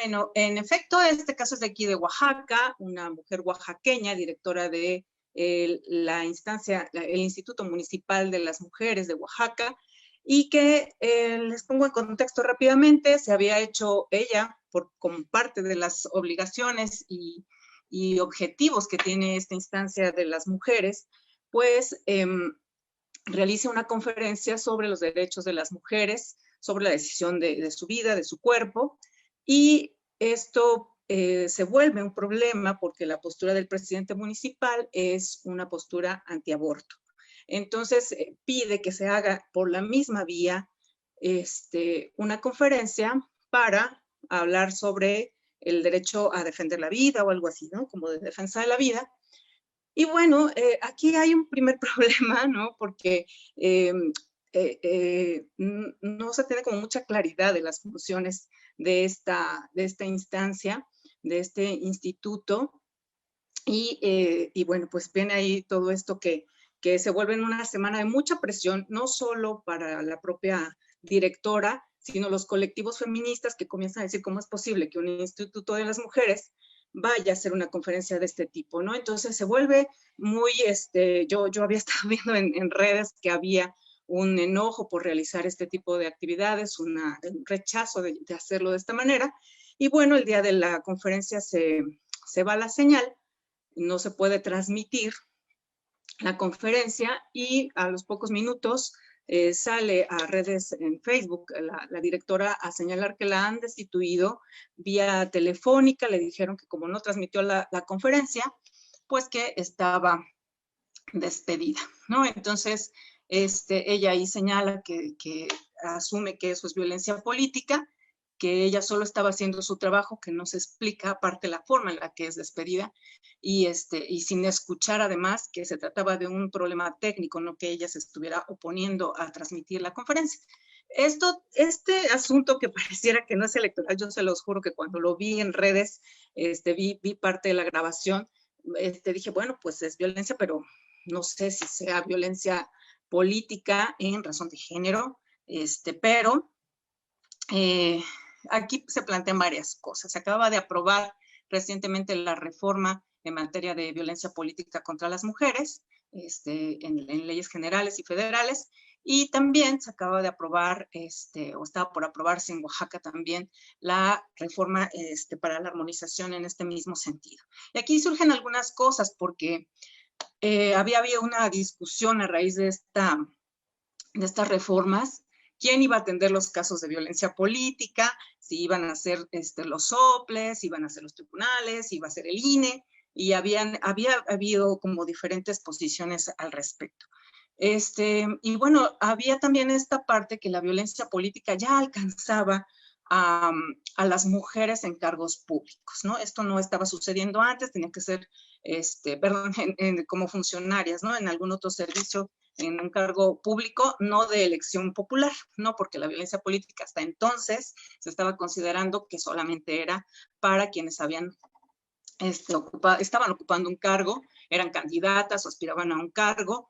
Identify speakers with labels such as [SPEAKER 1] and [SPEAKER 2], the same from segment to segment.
[SPEAKER 1] Bueno, en efecto, este caso es de aquí de Oaxaca, una mujer oaxaqueña, directora de la instancia, el Instituto Municipal de las Mujeres de Oaxaca, y que les pongo en contexto rápidamente, se había hecho ella como parte de las obligaciones y objetivos que tiene esta instancia de las mujeres, pues realiza una conferencia sobre los derechos de las mujeres, sobre la decisión de su vida, de su cuerpo, y esto se vuelve un problema porque la postura del presidente municipal es una postura antiaborto. Entonces pide que se haga por la misma vía una conferencia para hablar sobre el derecho a defender la vida o algo así, ¿no? Como de defensa de la vida. Y bueno, aquí hay un primer problema, ¿no? Porque no se tiene como mucha claridad de las funciones de esta instancia, de este instituto. Y bueno, pues viene ahí todo esto que se vuelve en una semana de mucha presión, no solo para la propia directora, sino los colectivos feministas que comienzan a decir cómo es posible que un instituto de las mujeres vaya a hacer una conferencia de este tipo, ¿no? Entonces se vuelve muy, yo había estado viendo en redes que había un enojo por realizar este tipo de actividades, un rechazo de hacerlo de esta manera. Y bueno, el día de la conferencia se va la señal, no se puede transmitir la conferencia y a los pocos minutos sale a redes en Facebook la directora a señalar que la han destituido vía telefónica, le dijeron que como no transmitió la conferencia, pues que estaba despedida, ¿no? Entonces, ella ahí señala que asume que eso es violencia política, que ella solo estaba haciendo su trabajo, que no se explica aparte la forma en la que es despedida, y sin escuchar además que se trataba de un problema técnico, no que ella se estuviera oponiendo a transmitir la conferencia. Este asunto que pareciera que no es electoral, yo se los juro que cuando lo vi en redes, vi parte de la grabación, dije, bueno, pues es violencia, pero no sé si sea violencia política en razón de género, pero aquí se plantean varias cosas. Se acaba de aprobar recientemente la reforma en materia de violencia política contra las mujeres, en leyes generales y federales, y también se acaba de aprobar, o estaba por aprobarse en Oaxaca también, la reforma para la armonización en este mismo sentido. Y aquí surgen algunas cosas porque había una discusión a raíz de estas reformas, quién iba a atender los casos de violencia política, si iban a ser los soples, si iban a ser los tribunales, si iba a ser el INE, y había habido como diferentes posiciones al respecto. Y bueno, había también esta parte que la violencia política ya alcanzaba a las mujeres en cargos públicos, ¿no? Esto no estaba sucediendo antes, tenía que ser, como funcionarias, ¿no? En algún otro servicio, en un cargo público, no de elección popular, ¿no? Porque la violencia política hasta entonces se estaba considerando que solamente era para quienes habían estaban ocupando un cargo, eran candidatas o aspiraban a un cargo,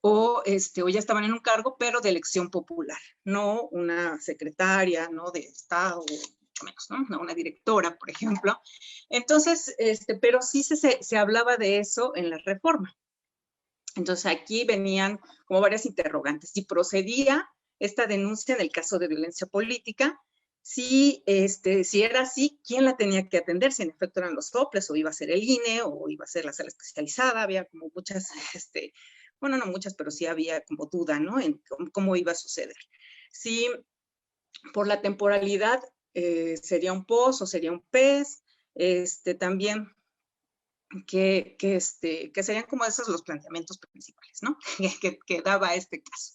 [SPEAKER 1] o ya estaban en un cargo, pero de elección popular, no una secretaria, no de Estado, mucho menos, ¿no? No una directora, por ejemplo. Entonces, pero sí se hablaba de eso en la reforma. Entonces, aquí venían como varias interrogantes. Si procedía esta denuncia en el caso de violencia política, si era así, ¿quién la tenía que atender? Si en efecto eran los soples, o iba a ser el INE, o iba a ser la sala especializada. Había como muchas, bueno, no muchas, pero sí había como duda, ¿no? En cómo iba a suceder. Si por la temporalidad sería un POS o sería un PES, también que serían como esos los planteamientos principales, ¿no? que daba este caso.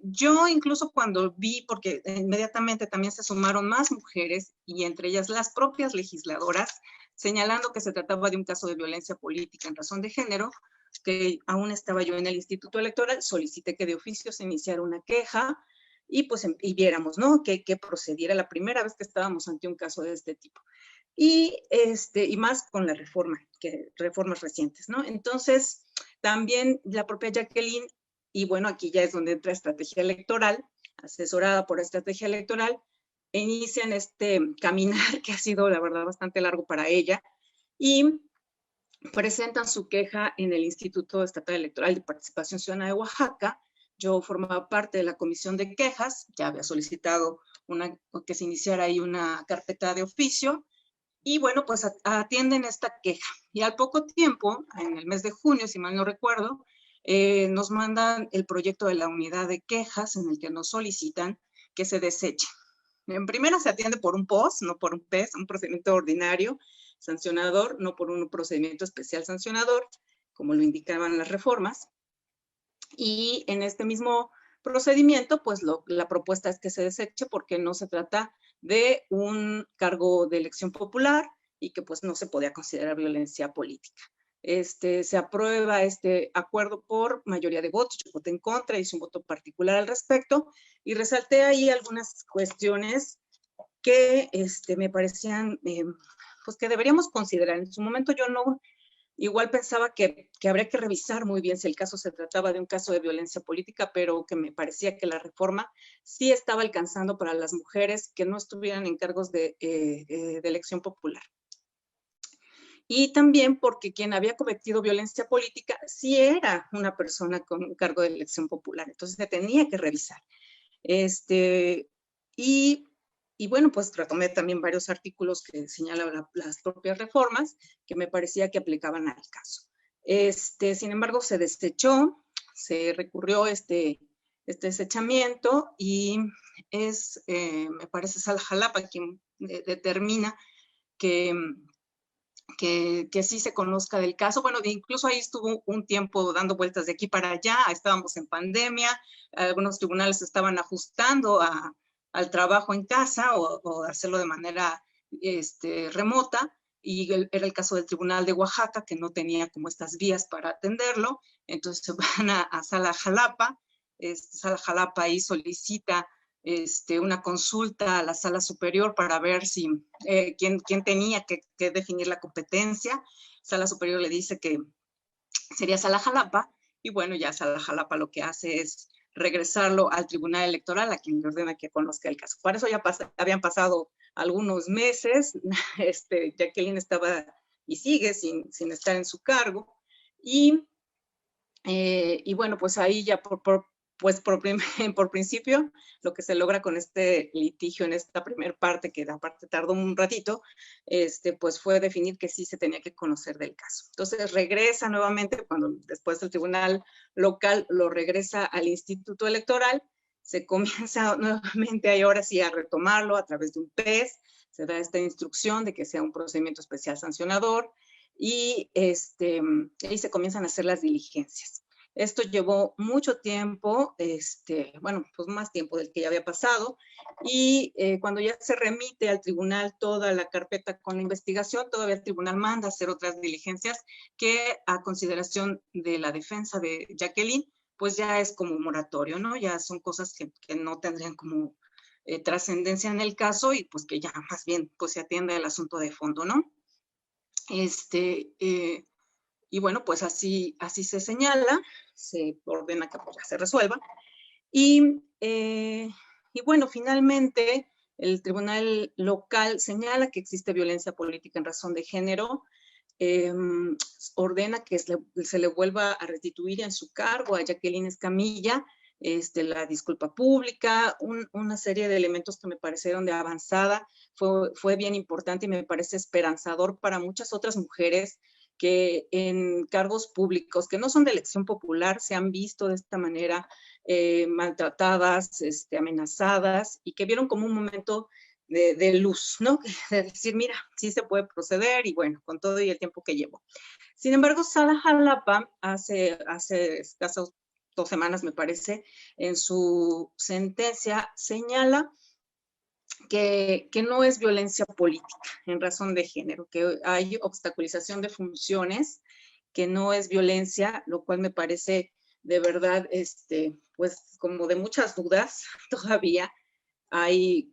[SPEAKER 1] Yo incluso cuando vi, porque inmediatamente también se sumaron más mujeres, y entre ellas las propias legisladoras, señalando que se trataba de un caso de violencia política en razón de género, que aún estaba yo en el Instituto Electoral, solicité que de oficio se iniciara una queja, y pues y viéramos, ¿no? Que procediera la primera vez que estábamos ante un caso de este tipo. Y más con la reforma, reformas recientes, ¿no? Entonces, también la propia Jacqueline, y bueno, aquí ya es donde entra estrategia electoral, asesorada por estrategia electoral, inician este caminar que ha sido, la verdad, bastante largo para ella, y presentan su queja en el Instituto Estatal Electoral de Participación Ciudadana de Oaxaca. Yo formaba parte de la comisión de quejas, ya había solicitado que se iniciara ahí una carpeta de oficio, y bueno, pues atienden esta queja. Y al poco tiempo, en el mes de junio, si mal no recuerdo, nos mandan el proyecto de la unidad de quejas en el que nos solicitan que se deseche. En primera se atiende por un POS, no por un PES, un procedimiento ordinario sancionador, no por un procedimiento especial sancionador, como lo indicaban las reformas. Y en este mismo procedimiento, pues la propuesta es que se deseche porque no se trata de un cargo de elección popular y que pues no se podía considerar violencia política. Se aprueba este acuerdo por mayoría de votos, yo voté en contra, hice un voto particular al respecto y resalté ahí algunas cuestiones que me parecían pues que deberíamos considerar. En su momento yo no, igual pensaba que habría que revisar muy bien si el caso se trataba de un caso de violencia política, pero que me parecía que la reforma sí estaba alcanzando para las mujeres que no estuvieran en cargos de elección popular. Y también porque quien había cometido violencia política sí era una persona con un cargo de elección popular, entonces se tenía que revisar. Y bueno, pues retomé también varios artículos que señalan las propias reformas que me parecía que aplicaban al caso. Sin embargo, se desechó, se recurrió este desechamiento y me parece Sala Jalapa quien determina que sí se conozca del caso. Bueno, incluso ahí estuvo un tiempo dando vueltas de aquí para allá, estábamos en pandemia, algunos tribunales estaban ajustando al trabajo en casa o hacerlo de manera remota, y era el caso del Tribunal de Oaxaca, que no tenía como estas vías para atenderlo, entonces se van a Sala Jalapa. Sala Jalapa ahí solicita una consulta a la sala superior para ver si quién tenía que definir la competencia. Sala superior le dice que sería Sala Jalapa, y bueno, ya Sala Jalapa lo que hace es regresarlo al Tribunal Electoral, a quien le ordena que conozca el caso. Para eso ya habían pasado algunos meses, Jacqueline estaba y sigue sin estar en su cargo, y bueno, pues ahí ya por principio, lo que se logra con este litigio en esta primera parte, que aparte tardó un ratito, pues fue definir que sí se tenía que conocer del caso. Entonces regresa nuevamente, cuando después el tribunal local lo regresa al Instituto Electoral, se comienza nuevamente ahí ahora sí a retomarlo a través de un PES, se da esta instrucción de que sea un procedimiento especial sancionador, y ahí se comienzan a hacer las diligencias. Esto llevó mucho tiempo, bueno, pues más tiempo del que ya había pasado, y cuando ya se remite al tribunal toda la carpeta con la investigación, todavía el tribunal manda a hacer otras diligencias que, a consideración de la defensa de Jacqueline, pues ya es como moratorio, ¿no? Ya son cosas que no tendrían como trascendencia en el caso, y pues que ya más bien pues se atiende el asunto de fondo, ¿no? Y bueno, pues así se señala, se ordena que pues ya se resuelva. Y bueno, finalmente el tribunal local señala que existe violencia política en razón de género, ordena que se le vuelva a restituir en su cargo a Jacqueline Escamilla, la disculpa pública, una serie de elementos que me parecieron de avanzada, fue bien importante y me parece esperanzador para muchas otras mujeres que en cargos públicos que no son de elección popular se han visto de esta manera maltratadas, amenazadas, y que vieron como un momento de luz, ¿no? De decir, mira, sí se puede proceder, y bueno, con todo y el tiempo que llevo. Sin embargo, Sala Jalapa hace escasas 2 semanas, me parece, en su sentencia señala que no es violencia política en razón de género, que hay obstaculización de funciones, que no es violencia, lo cual me parece de verdad, pues como de muchas dudas todavía. Hay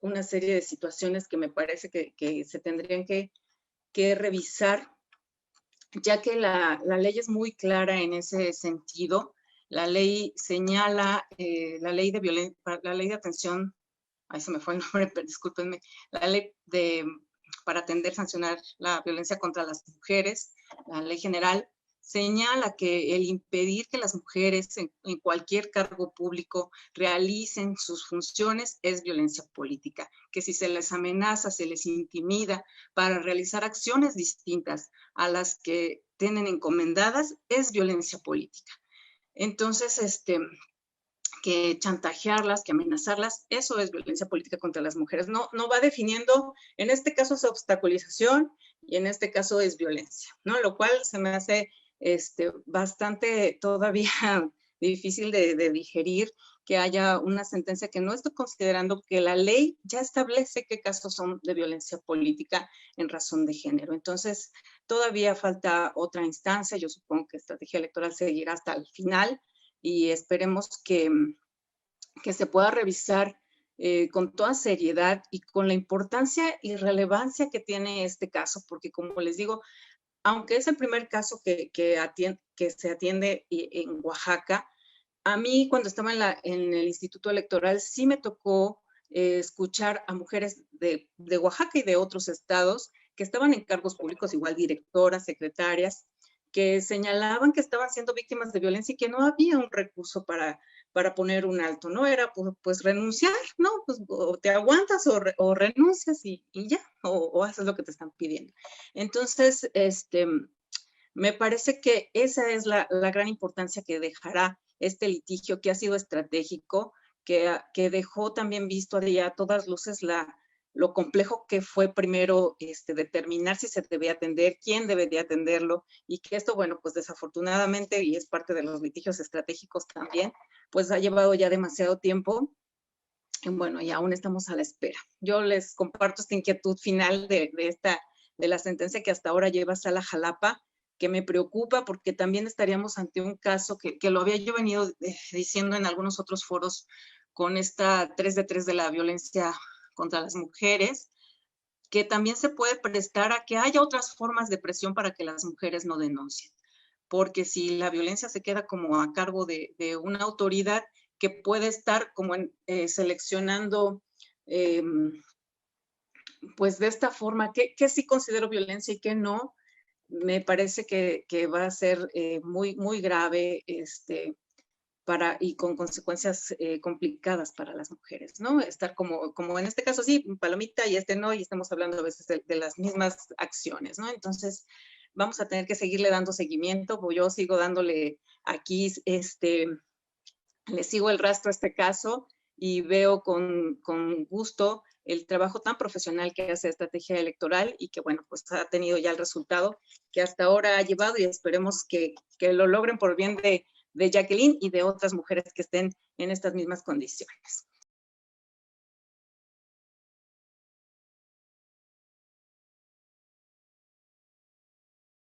[SPEAKER 1] una serie de situaciones que me parece que se tendrían que revisar, ya que la ley es muy clara en ese sentido. La ley señala, la ley de atención ahí se me fue el nombre, pero discúlpenme, la ley para atender, sancionar la violencia contra las mujeres, la ley general, señala que el impedir que las mujeres en cualquier cargo público realicen sus funciones es violencia política, que si se les amenaza, se les intimida para realizar acciones distintas a las que tienen encomendadas, es violencia política. Entonces, que chantajearlas, que amenazarlas, eso es violencia política contra las mujeres. No, no va definiendo, en este caso es obstaculización y en este caso es violencia, ¿no? Lo cual se me hace bastante todavía difícil de digerir, que haya una sentencia que no esté considerando que la ley ya establece qué casos son de violencia política en razón de género. Entonces, todavía falta otra instancia. Yo supongo que estrategia electoral seguirá hasta el final y esperemos que se pueda revisar con toda seriedad y con la importancia y relevancia que tiene este caso, porque como les digo, aunque es el primer caso que se atiende en Oaxaca, a mí cuando estaba en el Instituto Electoral sí me tocó escuchar a mujeres de Oaxaca y de otros estados que estaban en cargos públicos, igual directoras, secretarias, que señalaban que estaban siendo víctimas de violencia y que no había un recurso para poner un alto, ¿no? Era pues renunciar, ¿no? Pues o te aguantas o renuncias y ya, o haces lo que te están pidiendo. Entonces, me parece que esa es la gran importancia que dejará este litigio, que ha sido estratégico, que dejó también visto a todas luces lo complejo que fue primero determinar si se debía atender, quién debería atenderlo, y que esto, bueno, pues desafortunadamente, y es parte de los litigios estratégicos también, pues ha llevado ya demasiado tiempo, y bueno, y aún estamos a la espera. Yo les comparto esta inquietud final de la sentencia que hasta ahora lleva Sala Jalapa, que me preocupa porque también estaríamos ante un caso que lo había yo venido diciendo en algunos otros foros con esta 3 de 3 de la violencia contra las mujeres, que también se puede prestar a que haya otras formas de presión para que las mujeres no denuncien. Porque si la violencia se queda como a cargo de una autoridad que puede estar como seleccionando, pues de esta forma, ¿qué sí considero violencia y qué no? Me parece que va a ser muy, muy grave y con consecuencias complicadas para las mujeres, ¿no? Estar como en este caso sí, palomita y no, y estamos hablando a veces de las mismas acciones, ¿no? Entonces, vamos a tener que seguirle dando seguimiento, pues yo sigo dándole aquí, le sigo el rastro a este caso y veo con gusto el trabajo tan profesional que hace Estrategia Electoral y que, bueno, pues ha tenido ya el resultado que hasta ahora ha llevado y esperemos que lo logren por bien de Jacqueline y de otras mujeres que estén en estas mismas condiciones.